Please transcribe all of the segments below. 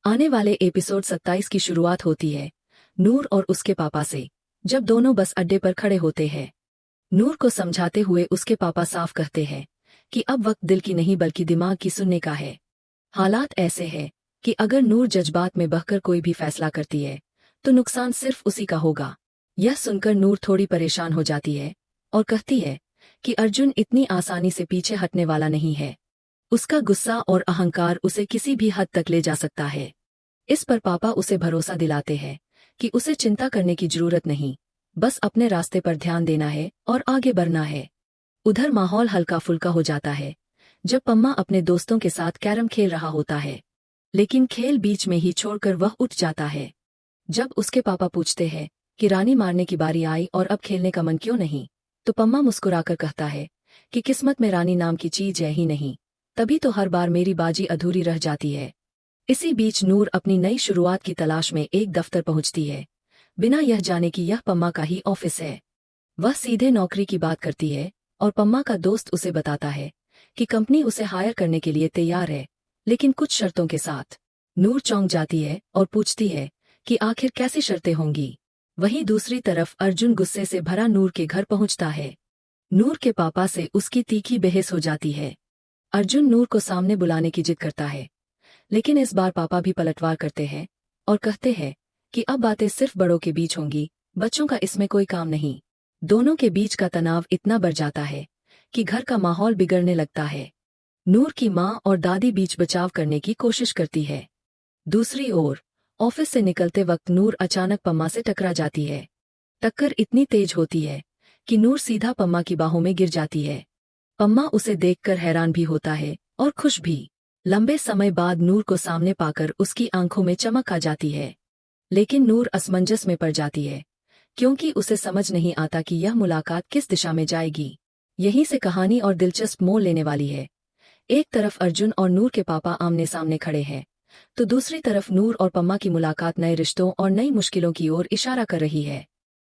आने वाले एपिसोड 27 की शुरुआत होती है नूर और उसके पापा से, जब दोनों बस अड्डे पर खड़े होते हैं। नूर को समझाते हुए उसके पापा साफ कहते हैं कि अब वक्त दिल की नहीं बल्कि दिमाग की सुनने का है। हालात ऐसे हैं कि अगर नूर जज्बात में बहकर कोई भी फैसला करती है तो नुकसान सिर्फ उसी का होगा। यह सुनकर नूर थोड़ी परेशान हो जाती है और कहती है कि अर्जुन इतनी आसानी से पीछे हटने वाला नहीं है। उसका गुस्सा और अहंकार उसे किसी भी हद तक ले जा सकता है। इस पर पापा उसे भरोसा दिलाते हैं कि उसे चिंता करने की जरूरत नहीं, बस अपने रास्ते पर ध्यान देना है और आगे बढ़ना है। उधर माहौल हल्का फुल्का हो जाता है जब पम्मा अपने दोस्तों के साथ कैरम खेल रहा होता है, लेकिन खेल बीच में ही छोड़कर वह उठ जाता है। जब उसके पापा पूछते हैं कि रानी मारने की बारी आई और अब खेलने का मन क्यों नहीं, तो पम्मा मुस्कुराकर कहता है कि किस्मत में रानी नाम की चीज है ही नहीं, तभी तो हर बार मेरी बाजी अधूरी रह जाती है। इसी बीच नूर अपनी नई शुरुआत की तलाश में एक दफ्तर पहुंचती है, बिना यह जाने कि यह पम्मा का ही ऑफिस है। वह सीधे नौकरी की बात करती है और पम्मा का दोस्त उसे बताता है कि कंपनी उसे हायर करने के लिए तैयार है, लेकिन कुछ शर्तों के साथ। नूर चौंक जाती है और पूछती है कि आखिर कैसी शर्तें होंगी। वहीं दूसरी तरफ अर्जुन गुस्से से भरा नूर के घर पहुंचता है। नूर के पापा से उसकी तीखी बहस हो जाती है। अर्जुन नूर को सामने बुलाने की जिद करता है, लेकिन इस बार पापा भी पलटवार करते हैं और कहते हैं कि अब बातें सिर्फ बड़ों के बीच होंगी, बच्चों का इसमें कोई काम नहीं। दोनों के बीच का तनाव इतना बढ़ जाता है कि घर का माहौल बिगड़ने लगता है। नूर की माँ और दादी बीच बचाव करने की कोशिश करती है। दूसरी ओर ऑफिस से निकलते वक्त नूर अचानक पम्मा से टकरा जाती है। टक्कर इतनी तेज होती है कि नूर सीधा पम्मा की बाहों में गिर जाती है। पम्मा उसे देखकर हैरान भी होता है और खुश भी। लंबे समय बाद नूर को सामने पाकर उसकी आंखों में चमक आ जाती है, लेकिन नूर असमंजस में पड़ जाती है क्योंकि उसे समझ नहीं आता कि यह मुलाकात किस दिशा में जाएगी। यहीं से कहानी और दिलचस्प मोड़ लेने वाली है। एक तरफ अर्जुन और नूर के पापा आमने सामने खड़े हैं, तो दूसरी तरफ नूर और पम्मा की मुलाकात नए रिश्तों और नई मुश्किलों की ओर इशारा कर रही है।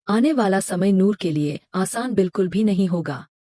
आने वाला समय नूर के लिए आसान बिल्कुल भी नहीं होगा।